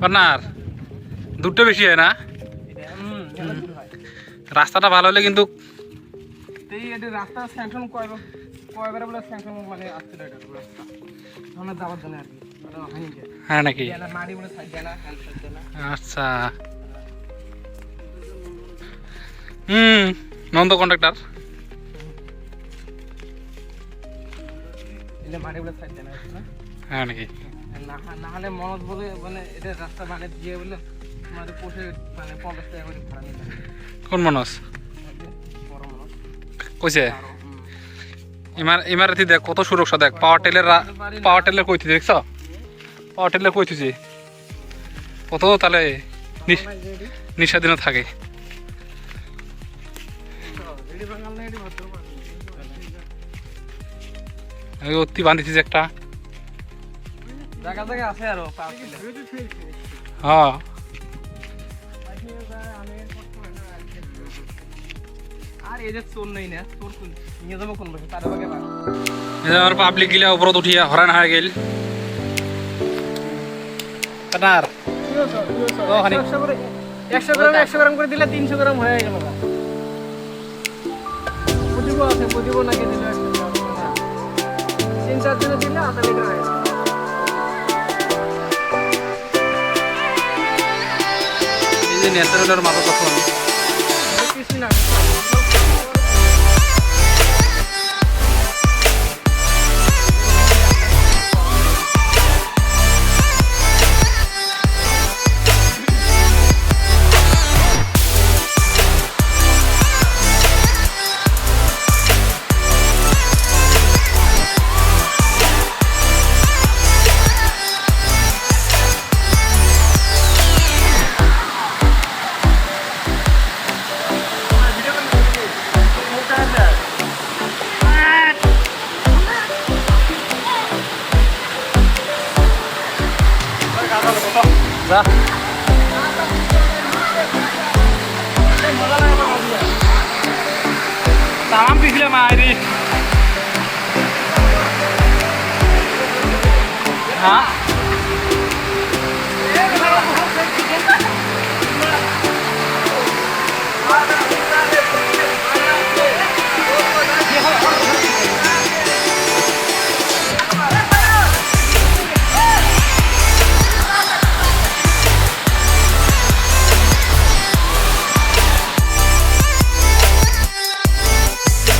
Partner দুধটা বেশি হয় না? রাস্তাটা ভালো হলে কিন্তু রাস্তা স্যাংশন কয়বার বলে স্যাংশন মানে আসছিল এটা রাস্তা আমরা যাওয়ার জন্য আর কি হ্যাঁ নাকি? মাটি বলে সাইড দেয় না আচ্ছা নন্দ কন্ট্রাক্টর এটা মাটি বলে সাইড দেয় না হ্যাঁ নাকি? না হলে মনোজ বলে মানে এটা রাস্তা মানে দিয়ে বলে আমাদের পোষে মানে 50 টাকা করে ভাড়া নিতে। কোন মানুষ বড় মনোজ কইছে? ইমারতি দেখ কত সুরক্ষা, দেখ পাওয়ার টেলের কইতে দেখছ? পাওয়ার টেলের কইতেছি কত তাহলে নিঃস্বাধীন থাকে। অতি বান্ধিছিস একটা জায়গা জায়গা আছে আরো হ্যাঁ আর এই যে চোর নেই না চোর নিয়ে যাবো কোন বসে তার আগে আমার পাবলিক গিলা উপরত উঠিয়া হরান হয়ে গেল। পার্টনার 100 গ্রাম করে দিলে 300 গ্রাম হয়ে গেল। প্রতিব আছে প্রতিব নাকি দিলে 3-4 দিনে দিলে আধা লিটার হয়। এই যে ন্যাচারালের মাথা তখন কিছু না যা তামাম পিছলে মারি হ্যাঁ